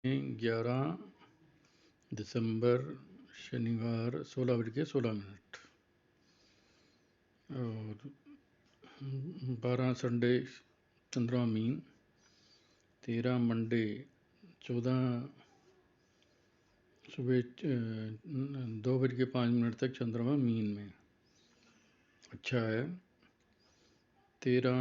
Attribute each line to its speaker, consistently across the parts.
Speaker 1: 11 दिसंबर शनिवार 16 बज के 16 मिनट और 12 संडे चंद्रमा मीन, 13 मंडे 14 सुबह 2 बज के 5 मिनट तक चंद्रमा मीन में अच्छा है। 13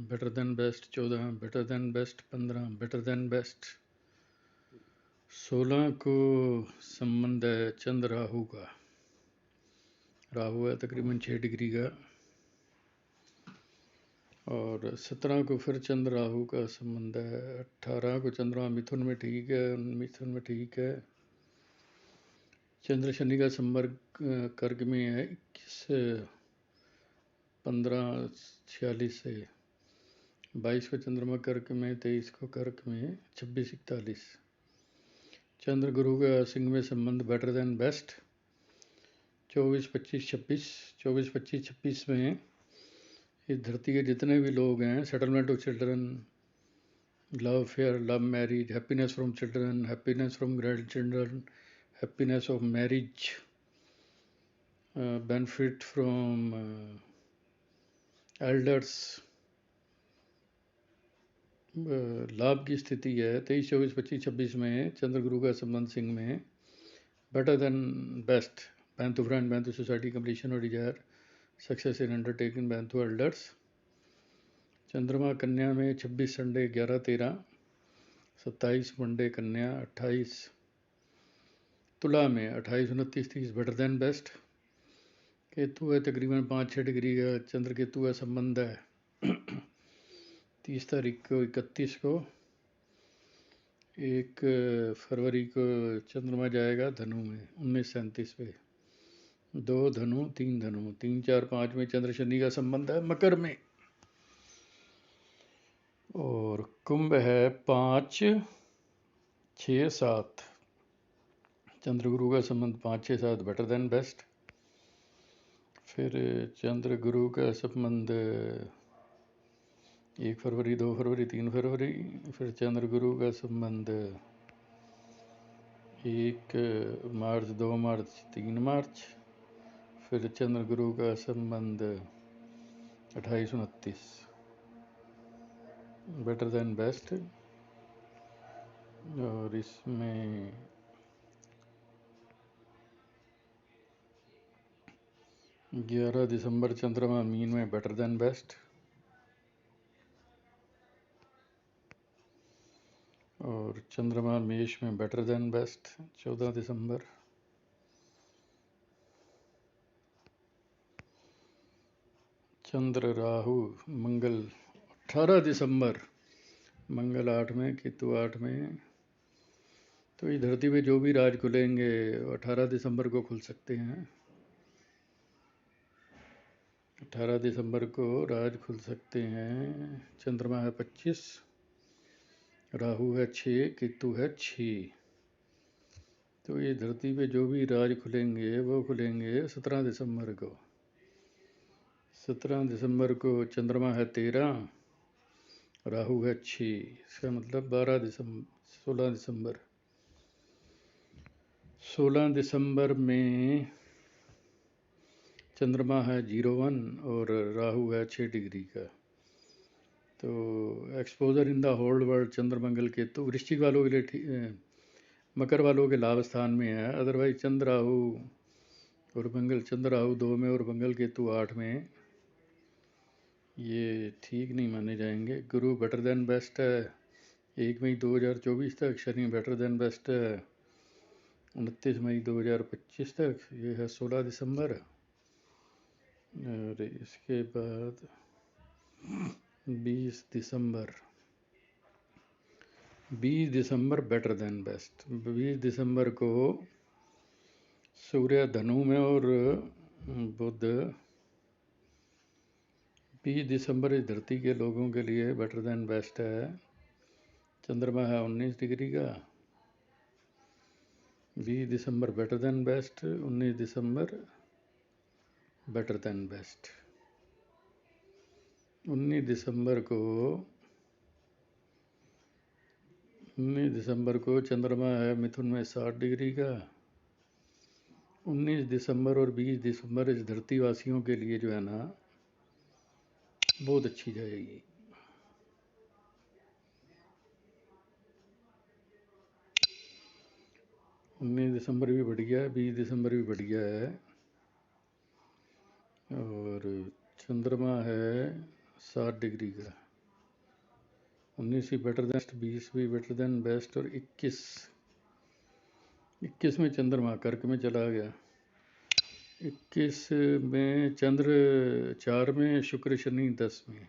Speaker 1: better than best, 14 better than best, 15 better than best. 16 को संबंध है चंद्र राहु का। राहु है तकरीबन 6 डिग्री का। और 17 को फिर चंद्र राहु का संबंध है। 18 को चंद्रमा मिथुन में ठीक है, मिथुन में ठीक है। चंद्र शनि का संपर्क कर्क में है 21/15/46 से। 22 को चंद्रमा कर्क में, 23 को कर्क में, 26/41। चंद्र गुरु का सिंह में संबंध बेटर देन बेस्ट 24-25-26। 24-25-26 में इस धरती के जितने भी लोग हैं, settlement of children, love fair, love marriage, happiness from children, happiness from grand children, happiness of marriage, benefit from elders, लाभ की स्थिति है। 23, 24, 25, 26 में चंद्र गुरु का संबंध सिंह में better than best, ban to friend, ban to society, completion और desire, success in undertaking, ban to elders. चंद्रमा कन्या में 26 संडे 11-13, 27 मंडे कन्या, 28 तुला में, 28-29-30 बेटर देन बेस्ट। केतु है तकरीबन 5-6 डिग्री का चंद्र केतु का संबंध है। 30 तारीख को, 31 को, 1 फरवरी को चंद्रमा जाएगा धनु में 1937 पे। 2 धनु, 3 धनु, 3, 4, 5 में चंद्र शनि का संबंध है मकर में। और कुंभ है 5, 6, 7। चंद्र गुरु का संबंध 5, 6, 7 बेटर देन बेस्ट। फिर चंद्र गुरु का संबंध 1 फरवरी, 2 फरवरी, 3 फरवरी। फिर चंद्र गुरु का संबंध 1 मार्च, 2 मार्च, 3 मार्च। फिर चंद्र गुरु का संबंध 28-29 बेटर देन बेस्ट। और इसमें 11 दिसंबर चंद्रमा मीन में बेटर देन बेस्ट। और चंद्रमा मेष में बेटर देन बेस्ट 14 दिसंबर। चंद्र राहु मंगल 18 दिसंबर, मंगल 8 में, केतु 8 में। तो इस धरती पे जो भी राज खुलेंगे 18 दिसंबर को खुल सकते हैं। 18 दिसंबर को राज खुल सकते हैं। चंद्रमा है 25, राहु है 6, केतु है 6। तो ये धरती पे जो भी राज खुलेंगे वो खुलेंगे 17 दिसंबर को। 17 दिसंबर को चंद्रमा है 13, राहु है 6। इसका मतलब 16 दिसंबर। 16 दिसंबर में चंद्रमा है 01 और राहु है 6 डिग्री का। तो exposure in the whole world चंद्र मंगल केतु वृश्चिक वालों के लिए मकर वालों के लाभ स्थान में है। अदरवाइज चंद्र राहु और मंगल, चंद्र राहु 2 में और मंगल केतु 8 में, ये ठीक नहीं माने जाएंगे। गुरु बेटर देन बेस्ट है 1 मई 2024 तक। शनि बेटर देन बेस्ट है 29 मई 2025 तक। ये है 16 दिसंबर। और इसके बाद 20 दिसंबर, 20 दिसंबर बेटर देन बेस्ट। 20 दिसंबर को सूर्य धनु में और बुध। 20 दिसंबर इस धरती के लोगों के लिए बेटर देन बेस्ट है। चंद्रमा है 19 डिग्री का। 20 दिसंबर बेटर देन बेस्ट, 19 दिसंबर बेटर देन बेस्ट। 19 दिसंबर को 19 दिसंबर को चंद्रमा है मिथुन में 60 डिग्री का। 19 दिसंबर और 20 दिसंबर इस धरतीवासियों के लिए जो है ना बहुत अच्छी जाएगी। 19 दिसंबर भी बढ़िया है, 20 दिसंबर भी बढ़िया है। और चंद्रमा है 60 डिग्री का। 19 भी बेटर देन बेस्ट, 20 भी बेटर देन बेस्ट, और 21 में चंद्रमा कर्क में चला गया। 21 में चंद्र 4 में, शुक्र शनि 10 में।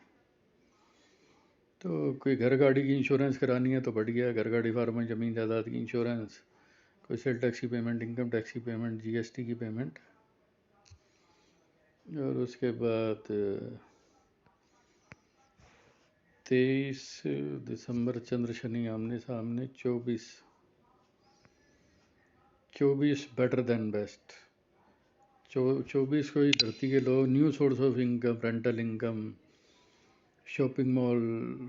Speaker 1: तो कोई घर गाड़ी की इंश्योरेंस करानी है तो बढ़िया है, घर गाड़ी फार्म ज़मीन जायदाद की इंश्योरेंस, कोई सेल टैक्स की पेमेंट, इनकम टैक्स की पेमेंट, जीएसटी की पेमेंट। और उसके बाद 23 दिसंबर चंद्र शनि आमने सामने। 24 बेटर देन बेस्ट। 24 को ही धरती के लोग new source of income, rental income, shopping mall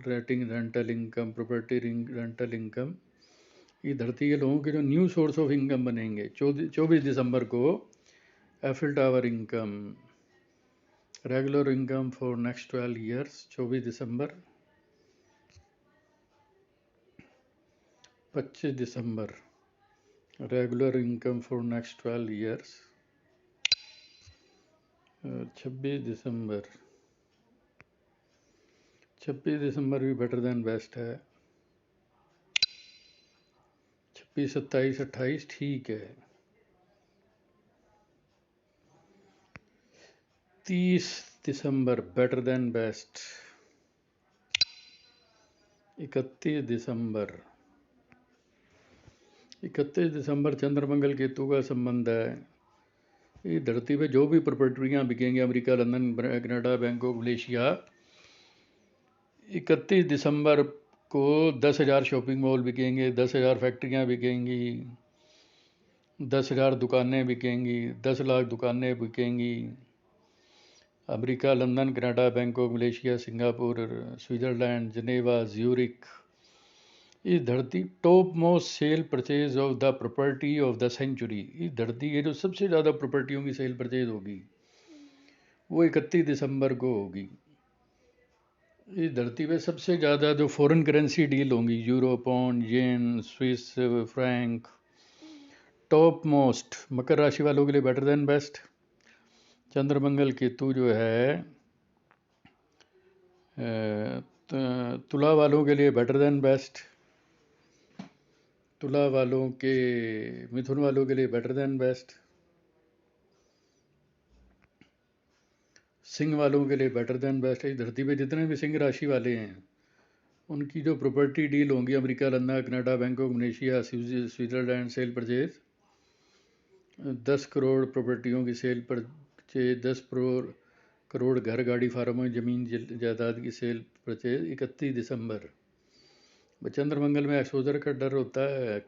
Speaker 1: rental income, property rental income, ये धरती के लोगों के जो न्यू सोर्स ऑफ इनकम बनेंगे। 24 दिसंबर को Eiffel tower income, regular income for next 12 years. 24 December. 25 December regular income for next 12 years. 26 दिसंबर। 26 दिसंबर भी better than best है। 26, 27, 28 ठीक है। 30 दिसंबर बेटर देन बेस्ट। 31 दिसंबर। 31 दिसंबर चंद्रमंगल केतु का संबंध है। ये धरती पे जो भी प्रॉपर्टियाँ बिकेंगी, America, London, Canada, Bangkok, Malaysia, 31 दिसंबर को 10,000 शॉपिंग मॉल बिकेंगे, 10,000 फैक्ट्रियाँ बिकेंगी, 10,000 दुकानें बिकेंगी, 10 लाख दुकानें बिकेंगी। America, London, Canada, Bangkok, Malaysia, Singapore, Switzerland, Geneva, Zurich. इस धरती top most sale purchase of the property of the century. इस धरती के जो सबसे ज़्यादा प्रॉपर्टियों की सेल परचेज होगी वो 31 दिसंबर को होगी। इस धरती पे सबसे ज़्यादा जो फॉरेन करेंसी डील होंगी, यूरो, पाउंड, येन, स्विस फ्रैंक, टॉप मोस्ट मकर राशि वालों के लिए बेटर देन बेस्ट। चंद्रमंगल केतु जो है तुला वालों के लिए बेटर देन बेस्ट। तुला वालों के, मिथुन वालों के लिए बेटर देन बेस्ट। सिंह वालों के लिए बेटर देन बेस्ट है। इस धरती पे जितने भी सिंह राशि वाले हैं उनकी जो प्रॉपर्टी डील होंगी, America, London, Canada, Bangkok, Malaysia, Switzerland, sale purchase 10 crore प्रॉपर्टियों की सेल परचेज, 10 करोड़ घर गाड़ी फार्म ज़मीन जायदाद की सेल परचेज 31 दिसंबर। चंद्रमंगल में एक्सपोजर का डर होता है।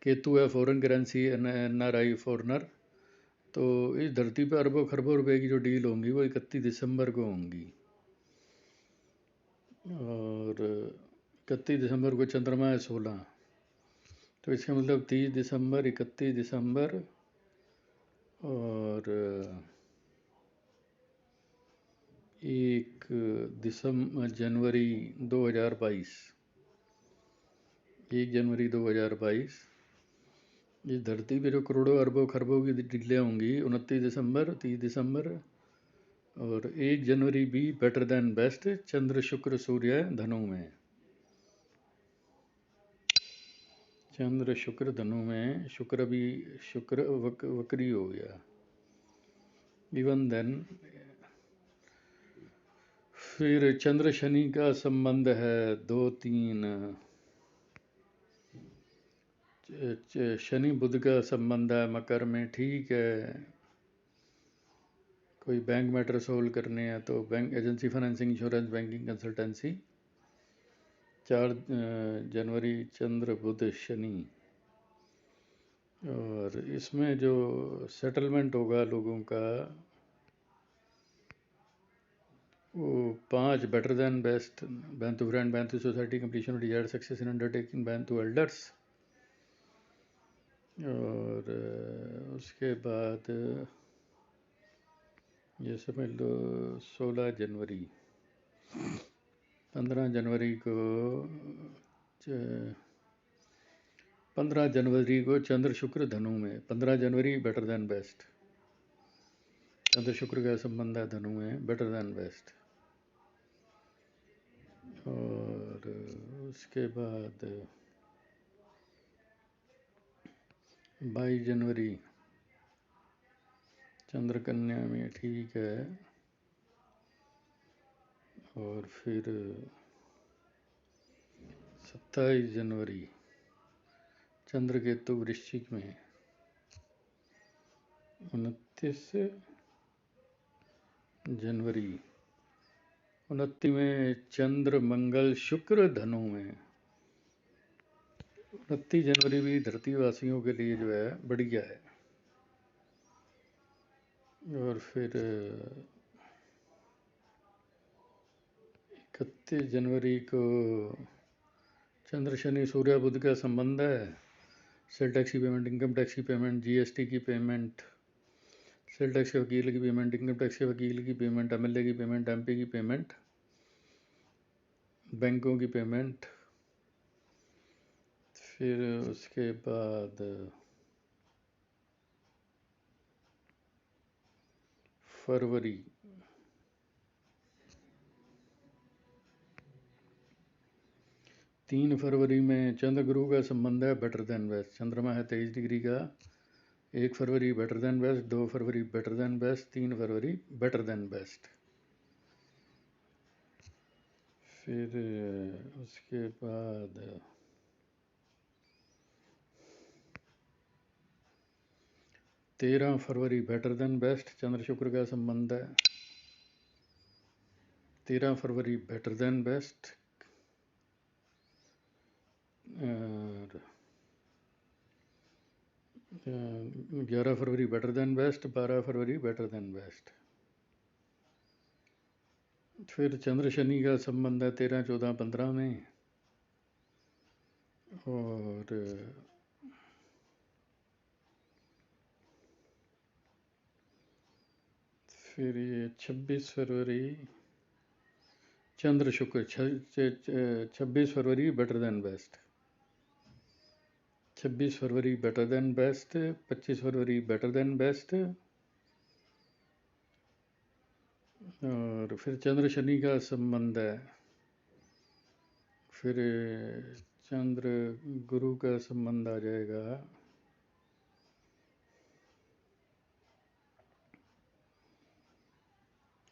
Speaker 1: केतु है फॉरेन करेंसी, NRI फॉरनर। तो इस धरती पर अरबों खरबों रुपए की जो डील होंगी वो 31 दिसंबर को होंगी। और 31 दिसंबर को चंद्रमा है 16। तो इसका मतलब 30 दिसंबर, 31 दिसंबर और 1 जनवरी 2022। 1 जनवरी 2022 इस धरती पे जो करोड़ों अरबों खरबों की डीलें होंगी 29 दिसंबर, 30 दिसंबर और 1 जनवरी भी बेटर देन बेस्ट। चंद्र शुक्र सूर्य धनु में। चंद्र शुक्र धनु में, शुक्र वक्री हो गया। इवन देन फिर चंद्र शनि का संबंध है 2-3। शनि बुध का संबंध है मकर में, ठीक है। कोई बैंक मैटर सोल्व करने हैं तो bank, agency, financing, insurance, banking, consultancy. 4 जनवरी चंद्र बुध शनि। और इसमें जो सेटलमेंट होगा लोगों का वो 5 better than best, ban to friend, ban to society, completion of desired success in undertaking, ban to elders. और उसके बाद ये समझ लो 16 जनवरी, 15 जनवरी को 15 जनवरी को चंद्र शुक्र धनु में, 15 जनवरी बेटर देन बेस्ट, चंद्र शुक्र का संबंध है धनु में, बेटर देन बेस्ट। और उसके बाद 22 जनवरी चंद्र कन्या में, ठीक है। और फिर 27 जनवरी चंद्र केतु वृश्चिक में, 29 जनवरी 29 में चंद्र मंगल शुक्र धनु में। 29 जनवरी भी धरती वासियों के लिए जो है बढ़िया है। और फिर 31 जनवरी को चंद्र शनि सूर्य बुध का संबंध है। सेल टैक्स की पेमेंट, इनकम टैक्स की पेमेंट, जीएसटी की पेमेंट, सेल टैक्स के वकील की पेमेंट, इनकम टैक्स के वकील की पेमेंट, एमएलए की पेमेंट, एमपी की पेमेंट, बैंकों की पेमेंट। फिर उसके बाद फरवरी 3 फरवरी में चंद्र गुरु का संबंध है, बेटर देन बेस्ट। चंद्रमा है 23 डिग्री का। 1 फरवरी बेटर देन बेस्ट, 2 फरवरी बेटर देन बेस्ट, 3 फरवरी बेटर देन बेस्ट। फिर उसके बाद 13 फरवरी बेटर देन बेस्ट, चंद्र शुक्र का संबंध है। 13 फरवरी बेटर देन बेस्ट। और 11 फरवरी बेटर देन बेस्ट, 12 फरवरी बेटर देन बेस्ट। फिर चंद्र शनि का संबंध है 13, 14, 15 में। और फिर ये 26 फरवरी चंद्र शुक्र, 26 फरवरी बेटर देन बेस्ट, 26 फरवरी बेटर देन बेस्ट, 25 फरवरी बेटर देन बेस्ट। और फिर चंद्र शनि का संबंध है। फिर चंद्र गुरु का संबंध आ जाएगा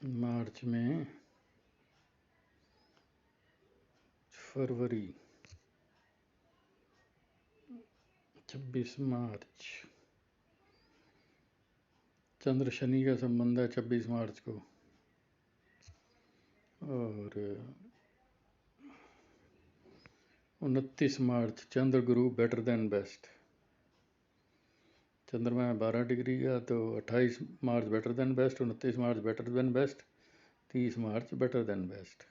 Speaker 1: मार्च में। फरवरी 26 मार्च चंद्र शनि का संबंध है 26 मार्च को। और 29 मार्च चंद्र गुरु बेटर देन बेस्ट। चंद्रमा है 12 डिग्री का, तो 28 मार्च बेटर देन बेस्ट, 29 मार्च बेटर देन बेस्ट, 30 मार्च बेटर देन बेस्ट।